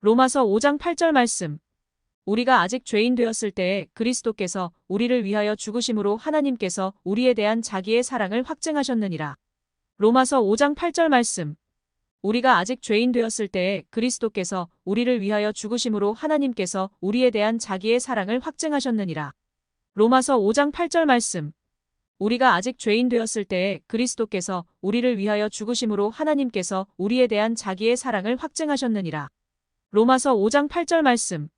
로마서 5장 8절 말씀. 우리가 아직 죄인 되었을 때에 그리스도께서 우리를 위하여 죽으심으로 하나님께서 우리에 대한 자기의 사랑을 확증하셨느니라. 로마서 5장 8절 말씀. 우리가 아직 죄인 되었을 때에 그리스도께서 우리를 위하여 죽으심으로 하나님께서 우리에 대한 자기의 사랑을 확증하셨느니라. 로마서 5장 8절 말씀. 우리가 아직 죄인 되었을 때에 그리스도께서 우리를 위하여 죽으심으로 하나님께서 우리에 대한 자기의 사랑을 확증하셨느니라. 로마서 5장 8절 말씀.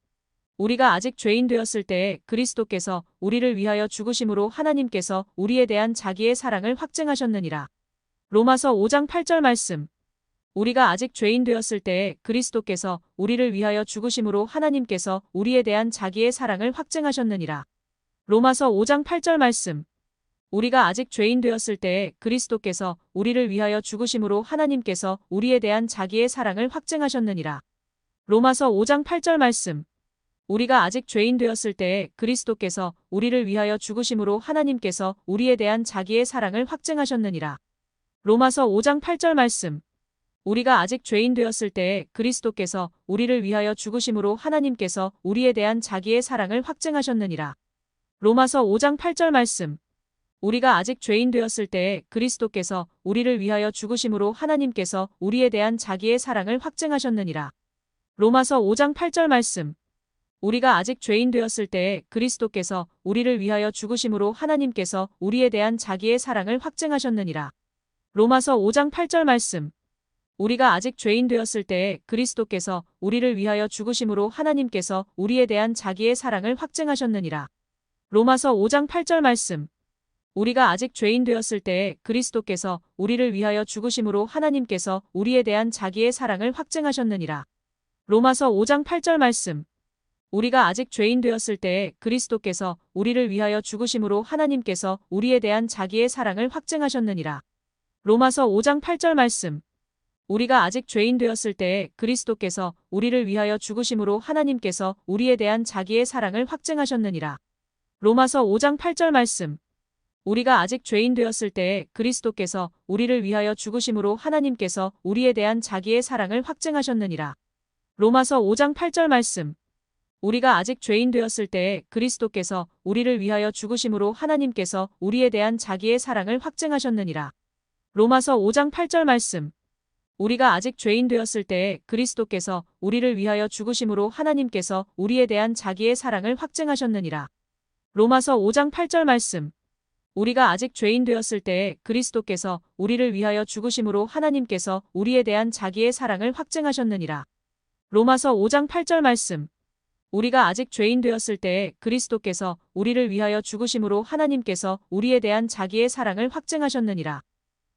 우리가 아직 죄인 되었을 때에 그리스도께서 우리를 위하여 죽으심으로 하나님께서 우리에 대한 자기의 사랑을 확증하셨느니라. 로마서 5장 8절 말씀. 우리가 아직 죄인 되었을 때에 그리스도께서 우리를 위하여 죽으심으로 하나님께서 우리에 대한 자기의 사랑을 확증하셨느니라. 로마서 5장 8절 말씀. 우리가 아직 죄인 되었을 때에 그리스도께서 우리를 위하여 죽으심으로 하나님께서 우리에 대한 자기의 사랑을 확증하셨느니라. 로마서 5장 8절 말씀. 우리가 아직 죄인 되었을 때에 그리스도께서 우리를 위하여 죽으심으로 하나님께서 우리에 대한 자기의 사랑을 확증하셨느니라. 로마서 5장 8절 말씀. 우리가 아직 죄인 되었을 때에 그리스도께서 우리를 위하여 죽으심으로 하나님께서 우리에 대한 자기의 사랑을 확증하셨느니라. 로마서 5장 8절 말씀. 우리가 아직 죄인 되었을 때에 그리스도께서 우리를 위하여 죽으심으로 하나님께서 우리에 대한 자기의 사랑을 확증하셨느니라. 로마서 5장 8절 말씀. 우리가 아직 죄인 되었을 때에 그리스도께서 우리를 위하여 죽으심으로 하나님께서 우리에 대한 자기의 사랑을 확증하셨느니라. 로마서 5장 8절 말씀. 우리가 아직 죄인 되었을 때에 그리스도께서 우리를 위하여 죽으심으로 하나님께서 우리에 대한 자기의 사랑을 확증하셨느니라. 로마서 5장 8절 말씀. 우리가 아직 죄인 되었을 때에 그리스도께서 우리를 위하여 죽으심으로 하나님께서 우리에 대한 자기의 사랑을 확증하셨느니라. 로마서 5장 8절 말씀. 우리가 아직 죄인 되었을 때에 그리스도께서 우리를 위하여 죽으심으로 하나님께서 우리에 대한 자기의 사랑을 확증하셨느니라. 로마서 5장 8절 말씀. 우리가 아직 죄인 되었을 때에 그리스도께서 우리를 위하여 죽으심으로 하나님께서 우리에 대한 자기의 사랑을 확증하셨느니라. 로마서 5장 8절 말씀. 우리가 아직 죄인 되었을 때에 그리스도께서 우리를 위하여 죽으심으로 하나님께서 우리에 대한 자기의 사랑을 확증하셨느니라. 로마서 5장 8절 말씀. 우리가 아직 죄인 되었을 때에 그리스도께서 우리를 위하여 죽으심으로 하나님께서 우리에 대한 자기의 사랑을 확증하셨느니라. 로마서 5장 8절 말씀. 우리가 아직 죄인 되었을 때에 그리스도께서 우리를 위하여 죽으심으로 하나님께서 우리에 대한 자기의 사랑을 확증하셨느니라. 로마서 5장 8절 말씀. 우리가 아직 죄인 되었을 때에 그리스도께서 우리를 위하여 죽으심으로 하나님께서 우리에 대한 자기의 사랑을 확증하셨느니라. 로마서 5장 8절 말씀. 우리가 아직 죄인 되었을 때에 그리스도께서 우리를 위하여 죽으심으로 하나님께서 우리에 대한 자기의 사랑을 확증하셨느니라.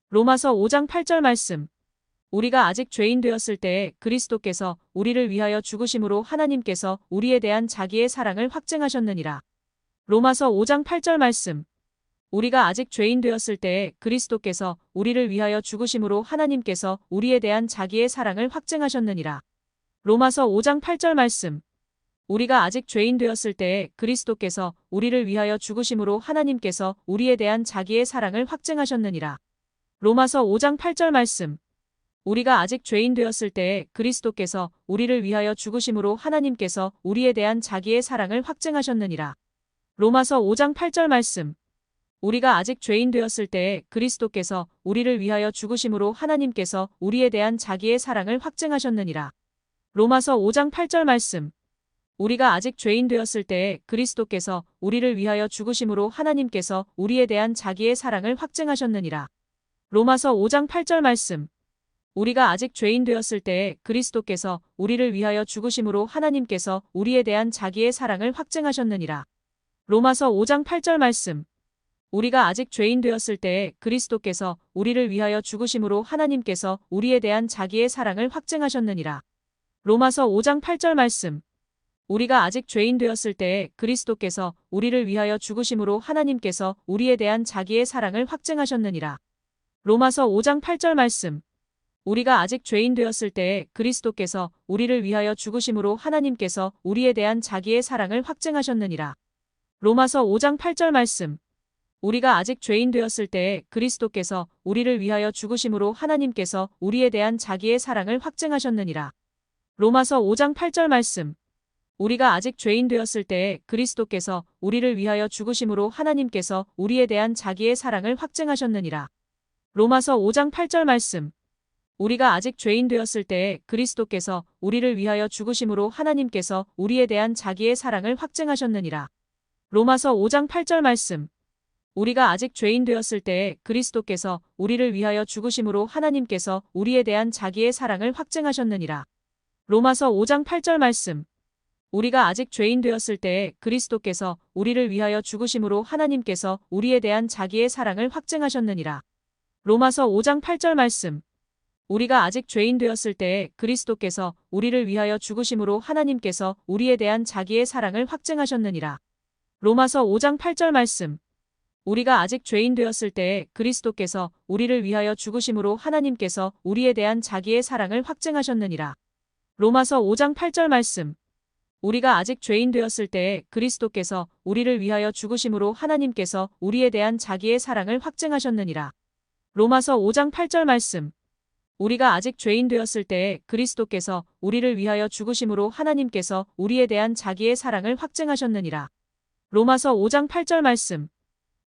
로마서 5장 8절 말씀. 우리가 아직 죄인 되었을 때에 그리스도께서 우리를 위하여 죽으심으로 하나님께서 우리에 대한 자기의 사랑을 확증하셨느니라. 로마서 5장 8절 말씀. 우리가 아직 죄인 되었을 때에 그리스도께서 우리를 위하여 죽으심으로 하나님께서 우리에 대한 자기의 사랑을 확증하셨느니라. 로마서 5장 8절 말씀. 우리가 아직 죄인 되었을 때에 그리스도께서 우리를 위하여 죽으심으로 하나님께서 우리에 대한 자기의 사랑을 확증하셨느니라. 로마서 5장 8절 말씀. 우리가 아직 죄인 되었을 때에 그리스도께서 우리를 위하여 죽으심으로 하나님께서 우리에 대한 자기의 사랑을 확증하셨느니라. 로마서 5장 8절 말씀. 우리가 아직 죄인 되었을 때에 그리스도께서 우리를 위하여 죽으심으로 하나님께서 우리에 대한 자기의 사랑을 확증하셨느니라. 로마서 5장 8절 말씀. 우리가 아직 죄인 되었을 때에 그리스도께서 우리를 위하여 죽으심으로 하나님께서 우리에 대한 자기의 사랑을 확증하셨느니라. 로마서 5장 8절 말씀. 우리가 아직 죄인 되었을 때에 그리스도께서 우리를 위하여 죽으심으로 하나님께서 우리에 대한 자기의 사랑을 확증하셨느니라. 로마서 5장 8절 말씀. 우리가 아직 죄인 되었을 때에 그리스도께서 우리를 위하여 죽으심으로 하나님께서 우리에 대한 자기의 사랑을 확증하셨느니라. 로마서 5장 8절 말씀. 우리가 아직 죄인 되었을 때에 그리스도께서 우리를 위하여 죽으심으로 하나님께서 우리에 대한 자기의 사랑을 확증하셨느니라. 로마서 5장 8절 말씀. 우리가 아직 죄인 되었을 때에 그리스도께서 우리를 위하여 죽으심으로 하나님께서 우리에 대한 자기의 사랑을 확증하셨느니라. 로마서 5장 8절 말씀. 우리가 아직 죄인 되었을 때에 그리스도께서 우리를 위하여 죽으심으로 하나님께서 우리에 대한 자기의 사랑을 확증하셨느니라. 로마서 5장 8절 말씀. 우리가 아직 죄인 되었을 때에 그리스도께서 우리를 위하여 죽으심으로 하나님께서 우리에 대한 자기의 사랑을 확증하셨느니라. 로마서 5장 8절 말씀. 우리가 아직 죄인 되었을 때에 그리스도께서 우리를 위하여 죽으심으로 하나님께서 우리에 대한 자기의 사랑을 확증하셨느니라. 로마서 5장 8절 말씀. 우리가 아직 죄인 되었을 때에 그리스도께서 우리를 위하여 죽으심으로 하나님께서 우리에 대한 자기의 사랑을 확증하셨느니라. 로마서 5장 8절 말씀. 우리가 아직 죄인 되었을 때에 그리스도께서 우리를 위하여 죽으심으로 하나님께서 우리에 대한 자기의 사랑을 확증하셨느니라. 로마서 5장 8절 말씀. 우리가 아직 죄인 되었을 때에 그리스도께서 우리를 위하여 죽으심으로 하나님께서 우리에 대한 자기의 사랑을 확증하셨느니라. 로마서 5장 8절 말씀. 우리가 아직 죄인 되었을 때에 그리스도께서 우리를 위하여 죽으심으로 하나님께서 우리에 대한 자기의 사랑을 확증하셨느니라. 로마서 5장 8절 말씀. 우리가 아직 죄인 되었을 때에 그리스도께서 우리를 위하여 죽으심으로 하나님께서 우리에 대한 자기의 사랑을 확증하셨느니라. 로마서 5장 8절 말씀. 우리가 아직 죄인 되었을 때에 그리스도께서 우리를 위하여 죽으심으로 하나님께서 우리에 대한 자기의 사랑을 확증하셨느니라. 로마서 5장 8절 말씀.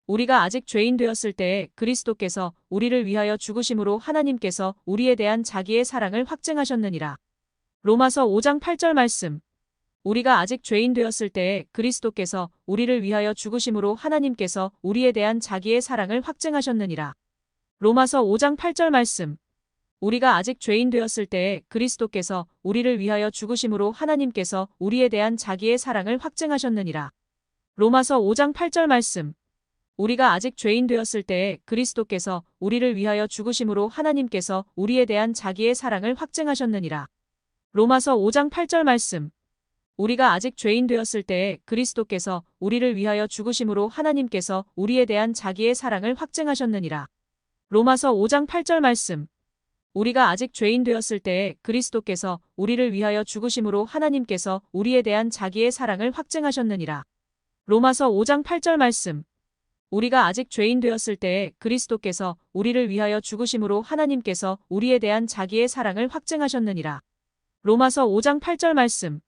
우리가 아직 죄인 되었을 때에 그리스도께서 우리를 위하여 죽으심으로 하나님께서 우리에 대한 자기의 사랑을 확증하셨느니라. 로마서 5장 8절 말씀. 우리가 아직 죄인 되었을 때에 그리스도께서 우리를 위하여 죽으심으로 하나님께서 우리에 대한 자기의 사랑을 확증하셨느니라. 로마서 5장 8절 말씀. 우리가 아직 죄인 되었을 때에 그리스도께서 우리를 위하여 죽으심으로 하나님께서 우리에 대한 자기의 사랑을 확증하셨느니라. 로마서 5장 8절 말씀. 우리가 아직 죄인 되었을 때에 그리스도께서 우리를 위하여 죽으심으로 하나님께서 우리에 대한 자기의 사랑을 확증하셨느니라. 로마서 5장 8절 말씀. 우리가 아직 죄인 되었을 때에 그리스도께서 우리를 위하여 죽으심으로 하나님께서 우리에 대한 자기의 사랑을 확증하셨느니라. 로마서 5장 8절 말씀. 우리가 아직 죄인 되었을 때에 그리스도께서 우리를 위하여 죽으심으로 하나님께서 우리에 대한 자기의 사랑을 확증하셨느니라. 로마서 5장 8절 말씀. 우리가 아직 죄인 되었을 때에 그리스도께서 우리를 위하여 죽으심으로 하나님께서 우리에 대한 자기의 사랑을 확증하셨느니라. 로마서 5장 8절 말씀.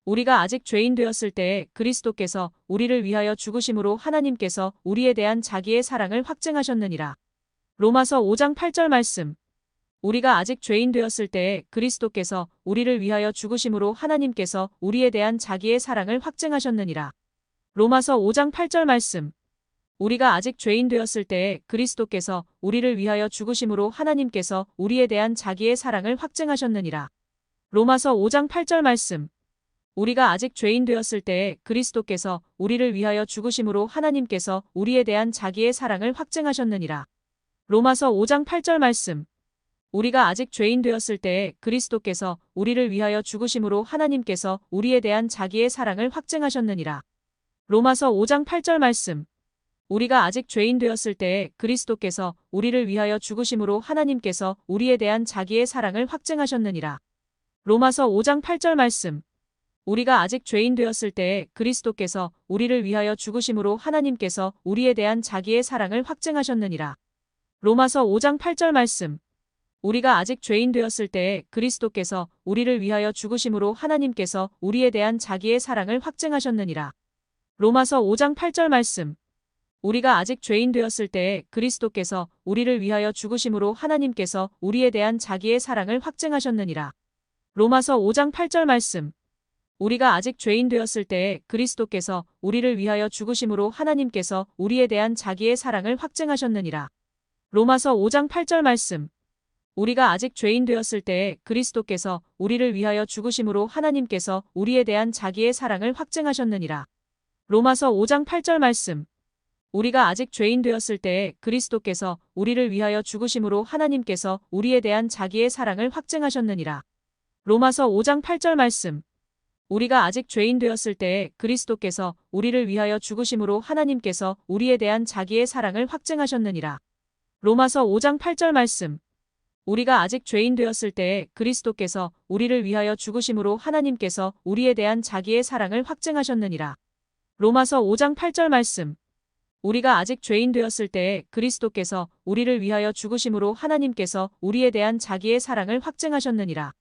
우리가 아직 죄인 되었을 때에 그리스도께서 우리를 위하여 죽으심으로 하나님께서 우리에 대한 자기의 사랑을 확증하셨느니라. 로마서 5장 8절 말씀. 우리가 아직 죄인 되었을 때에 그리스도께서 우리를 위하여 죽으심으로 하나님께서 우리에 대한 자기의 사랑을 확증하셨느니라. 로마서 5장 8절 말씀. 우리가 아직 죄인 되었을 때에 그리스도께서 우리를 위하여 죽으심으로 하나님께서 우리에 대한 자기의 사랑을 확증하셨느니라. 로마서 5장 8절 말씀. 우리가 아직 죄인 되었을 때에 그리스도께서 우리를 위하여 죽으심으로 하나님께서 우리에 대한 자기의 사랑을 확증하셨느니라. 로마서 5장 8절 말씀. 우리가 아직 죄인 되었을 때에 그리스도께서 우리를 위하여 죽으심으로 하나님께서 우리에 대한 자기의 사랑을 확증하셨느니라. 로마서 5장 8절 말씀. 우리가 아직 죄인 되었을 때에 그리스도께서 우리를 위하여 죽으심으로 하나님께서 우리에 대한 자기의 사랑을 확증하셨느니라. 로마서 5장 8절 말씀. 우리가 아직 죄인 되었을 때에 그리스도께서 우리를 위하여 죽으심으로 하나님께서 우리에 대한 자기의 사랑을 확증하셨느니라. 로마서 5장 8절 말씀. 우리가 아직 죄인 되었을 때에 그리스도께서 우리를 위하여 죽으심으로 하나님께서 우리에 대한 자기의 사랑을 확증하셨느니라. 로마서 5장 8절 말씀. 우리가 아직 죄인 되었을 때에 그리스도께서 우리를 위하여 죽으심으로 하나님께서 우리에 대한 자기의 사랑을 확증하셨느니라. 로마서 5장 8절 말씀. 우리가 아직 죄인 되었을 때에 그리스도께서 우리를 위하여 죽으심으로 하나님께서 우리에 대한 자기의 사랑을 확증하셨느니라. 로마서 5장 8절 말씀. 우리가 아직 죄인 되었을 때에 그리스도께서 우리를 위하여 죽으심으로 하나님께서 우리에 대한 자기의 사랑을 확증하셨느니라. 로마서 5장 8절 말씀. 우리가 아직 죄인 되었을 때에 그리스도께서 우리를 위하여 죽으심으로 하나님께서 우리에 대한 자기의 사랑을 확증하셨느니라. 로마서 5장 8절 말씀. 우리가 아직 죄인 되었을 때에 그리스도께서 우리를 위하여 죽으심으로 하나님께서 우리에 대한 자기의 사랑을 확증하셨느니라. 로마서 5장 8절 말씀. 우리가 아직 죄인 되었을 때에 그리스도께서 우리를 위하여 죽으심으로 하나님께서 우리에 대한 자기의 사랑을 확증하셨느니라. 로마서 5장 8절 말씀. 우리가 아직 죄인 되었을 때에 그리스도께서 우리를 위하여 죽으심으로 하나님께서 우리에 대한 자기의 사랑을 확증하셨느니라.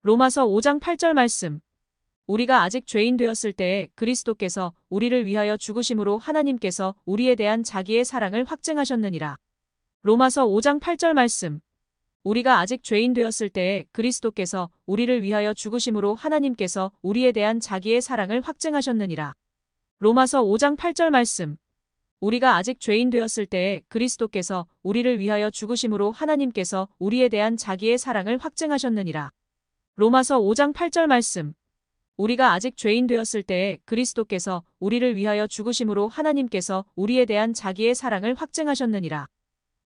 로마서 5장 8절 말씀. 우리가 아직 죄인 되었을 때에 그리스도께서 우리를 위하여 죽으심으로 하나님께서 우리에 대한 자기의 사랑을 확증하셨느니라. 로마서 5장 8절 말씀. 우리가 아직 죄인 되었을 때에 그리스도께서 우리를 위하여 죽으심으로 하나님께서 우리에 대한 자기의 사랑을 확증하셨느니라. 로마서 5장 8절 말씀. 우리가 아직 죄인 되었을 때에 그리스도께서 우리를 위하여 죽으심으로 하나님께서 우리에 대한 자기의 사랑을 확증하셨느니라. 로마서 5장 8절 말씀. 우리가 아직 죄인 되었을 때에 그리스도께서 우리를 위하여 죽으심으로 하나님께서 우리에 대한 자기의 사랑을 확증하셨느니라.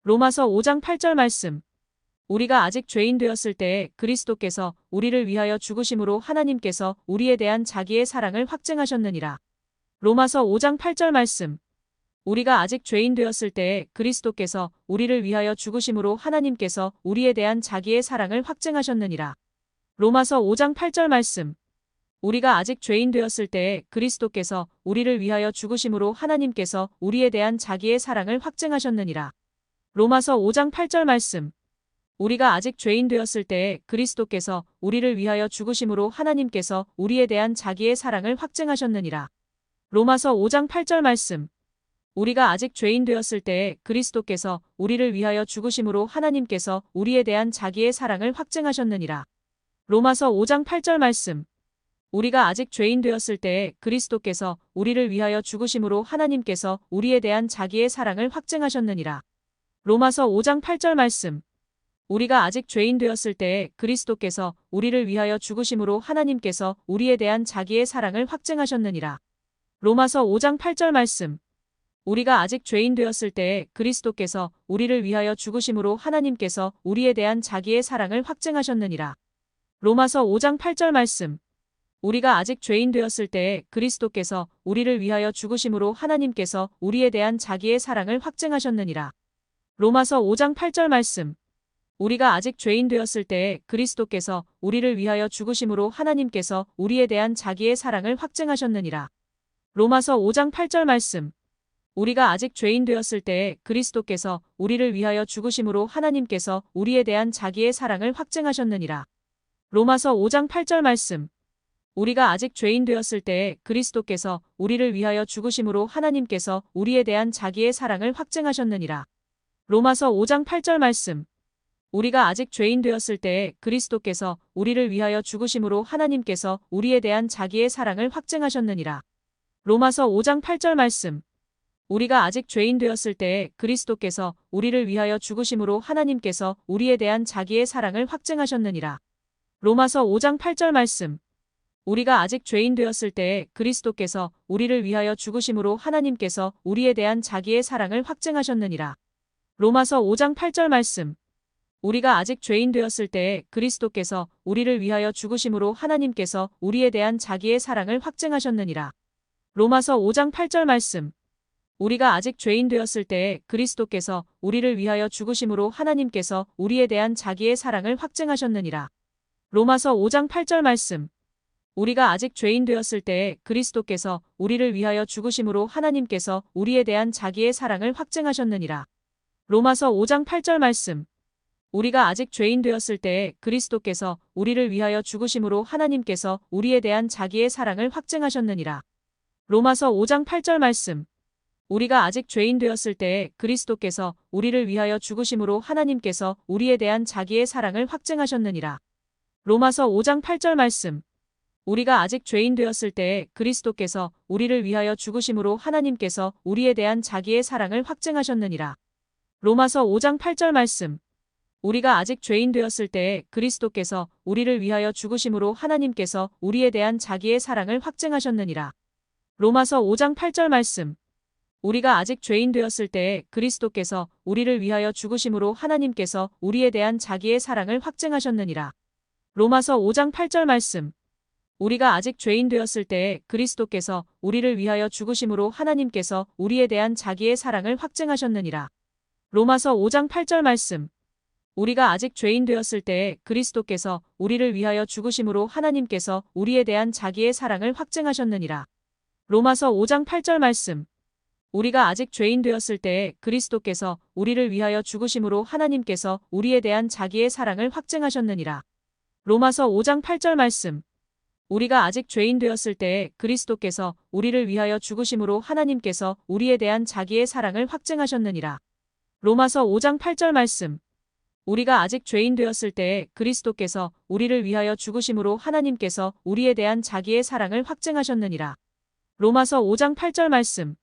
로마서 5장 8절 말씀. 우리가 아직 죄인 되었을 때에 그리스도께서 우리를 위하여 죽으심으로 하나님께서 우리에 대한 자기의 사랑을 확증하셨느니라. 로마서 5장 8절 말씀. 우리가 아직 죄인 되었을 때에 그리스도께서 우리를 위하여 죽으심으로 하나님께서 우리에 대한 자기의 사랑을 확증하셨느니라. 로마서 5장 8절 말씀. 우리가 아직 죄인 되었을 때에 그리스도께서 우리를 위하여 죽으심으로 하나님께서 우리에 대한 자기의 사랑을 확증하셨느니라. 로마서 5장 8절 말씀. 우리가 아직 죄인 되었을 때에 그리스도께서 우리를 위하여 죽으심으로 하나님께서 우리에 대한 자기의 사랑을 확증하셨느니라. 로마서 5장 8절 말씀. 우리가 아직 죄인 되었을 때에 그리스도께서 우리를 위하여 죽으심으로 하나님께서 우리에 대한 자기의 사랑을 확증하셨느니라. 로마서 5장 8절 말씀. 우리가 아직 죄인 되었을 때에 그리스도께서 우리를 위하여 죽으심으로 하나님께서 우리에 대한 자기의 사랑을 확증하셨느니라. 로마서 5장 8절 말씀. 우리가 아직 죄인 되었을 때에 그리스도께서 우리를 위하여 죽으심으로 하나님께서 우리에 대한 자기의 사랑을 확증하셨느니라. 로마서 5장 8절 말씀. 우리가 아직 죄인 되었을 때에 그리스도께서 우리를 위하여 죽으심으로 하나님께서 우리에 대한 자기의 사랑을 확증하셨느니라. 로마서 5장 8절 말씀. 우리가 아직 죄인 되었을 때에 그리스도께서 우리를 위하여 죽으심으로 하나님께서 우리에 대한 자기의 사랑을 확증하셨느니라. 로마서 5장 8절 말씀. 우리가 아직 죄인 되었을 때에 그리스도께서 우리를 위하여 죽으심으로 하나님께서 우리에 대한 자기의 사랑을 확증하셨느니라. 로마서 5장 8절 말씀. 우리가 아직 죄인 되었을 때에 그리스도께서 우리를 위하여 죽으심으로 하나님께서 우리에 대한 자기의 사랑을 확증하셨느니라. 로마서 5장 8절 말씀. 우리가 아직 죄인 되었을 때에 그리스도께서 우리를 위하여 죽으심으로 하나님께서 우리에 대한 자기의 사랑을 확증하셨느니라. 로마서 5장 8절 말씀. 우리가 아직 죄인 되었을 때에 그리스도께서 우리를 위하여 죽으심으로 하나님께서 우리에 대한 자기의 사랑을 확증하셨느니라. 로마서 5장 8절 말씀. 우리가 아직 죄인 되었을 때에 그리스도께서 우리를 위하여 죽으심으로 하나님께서 우리에 대한 자기의 사랑을 확증하셨느니라. 로마서 5장 8절 말씀. 우리가 아직 죄인 되었을 때에 그리스도께서 우리를 위하여 죽으심으로 하나님께서 우리에 대한 자기의 사랑을 확증하셨느니라. 로마서 5장 8절 말씀. 우리가 아직 죄인 되었을 때에 그리스도께서 우리를 위하여 죽으심으로 하나님께서 우리에 대한 자기의 사랑을 확증하셨느니라. 로마서 5장 8절 말씀. 우리가 아직 죄인 되었을 때에 그리스도께서 우리를 위하여 죽으심으로 하나님께서 우리에 대한 자기의 사랑을 확증하셨느니라. 로마서 5장 8절 말씀. 우리가 아직 죄인 되었을 때에 그리스도께서 우리를 위하여 죽으심으로 하나님께서 우리에 대한 자기의 사랑을 확증하셨느니라. 로마서 5장 8절 말씀. 우리가 아직 죄인 되었을 때에 그리스도께서 우리를 위하여 죽으심으로 하나님께서 우리에 대한 자기의 사랑을 확증하셨느니라. 로마서 5장 8절 말씀. 우리가 아직 죄인 되었을 때에 그리스도께서 우리를 위하여 죽으심으로 하나님께서 우리에 대한 자기의 사랑을 확증하셨느니라. 로마서 5장 8절 말씀. 우리가 아직 죄인 되었을 때에 그리스도께서 우리를 위하여 죽으심으로 하나님께서 우리에 대한 자기의 사랑을 확증하셨느니라. 로마서 5장 8절 말씀. 우리가 아직 죄인 되었을 때에 그리스도께서 우리를 위하여 죽으심으로 하나님께서 우리에 대한 자기의 사랑을 확증하셨느니라. 로마서 5장 8절 말씀. 우리가 아직 죄인 되었을 때에 그리스도께서 우리를 위하여 죽으심으로 하나님께서 우리에 대한 자기의 사랑을 확증하셨느니라. 로마서 5장 8절 말씀. 우리가 아직 죄인 되었을 때에 그리스도께서 우리를 위하여 죽으심으로 하나님께서 우리에 대한 자기의 사랑을 확증하셨느니라. 로마서 5장 8절 말씀. 우리가 아직 죄인 되었을 때에 그리스도께서 우리를 위하여 죽으심으로 하나님께서 우리에 대한 자기의 사랑을 확증하셨느니라. 로마서 5장 8절 말씀. 우리가 아직 죄인 되었을 때에 그리스도께서 우리를 위하여 죽으심으로 하나님께서 우리에 대한 자기의 사랑을 확증하셨느니라. 로마서 5장 8절 말씀. 우리가 아직 죄인 되었을 때에 그리스도께서 우리를 위하여 죽으심으로 하나님께서 우리에 대한 자기의 사랑을 확증하셨느니라. 로마서 5장 8절 말씀. 우리가 아직 죄인 되었을 때에 그리스도께서 우리를 위하여 죽으심으로 하나님께서 우리에 대한 자기의 사랑을 확증하셨느니라. 로마서 5장 8절 말씀.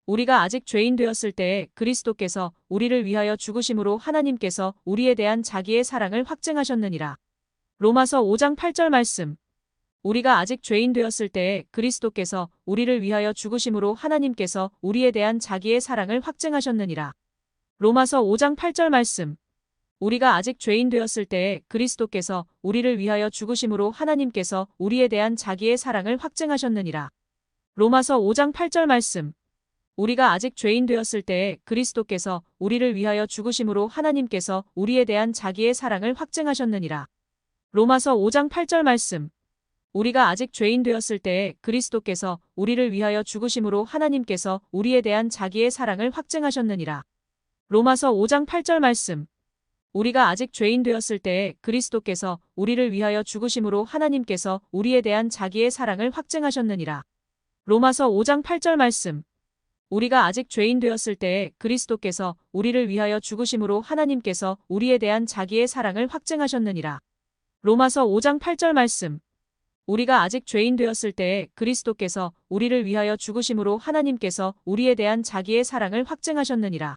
우리가 아직 죄인 되었을 때에 그리스도께서 우리를 위하여 죽으심으로 하나님께서 우리에 대한 자기의 사랑을 확증하셨느니라. 로마서 5장 8절 말씀. 우리가 아직 죄인 되었을 때에 그리스도께서 우리를 위하여 죽으심으로 하나님께서 우리에 대한 자기의 사랑을 확증하셨느니라. 로마서 5장 8절 말씀. 우리가 아직 죄인 되었을 때에 그리스도께서 우리를 위하여 죽으심으로 하나님께서 우리에 대한 자기의 사랑을 확증하셨느니라. 로마서 5장 8절 말씀. 우리가 아직 죄인 되었을 때에 그리스도께서 우리를 위하여 죽으심으로 하나님께서 우리에 대한 자기의 사랑을 확증하셨느니라. 로마서 5장 8절 말씀. 우리가 아직 죄인 되었을 때에 그리스도께서 우리를 위하여 죽으심으로 하나님께서 우리에 대한 자기의 사랑을 확증하셨느니라. 로마서 5장 8절 말씀. 우리가 아직 죄인 되었을 때에 그리스도께서 우리를 위하여 죽으심으로 하나님께서 우리에 대한 자기의 사랑을 확증하셨느니라. 로마서 5장 8절 말씀. 우리가 아직 죄인 되었을 때에 그리스도께서 우리를 위하여 죽으심으로 하나님께서 우리에 대한 자기의 사랑을 확증하셨느니라. 로마서 5장 8절 말씀. 우리가 아직 죄인 되었을 때에 그리스도께서 우리를 위하여 죽으심으로 하나님께서 우리에 대한 자기의 사랑을 확증하셨느니라.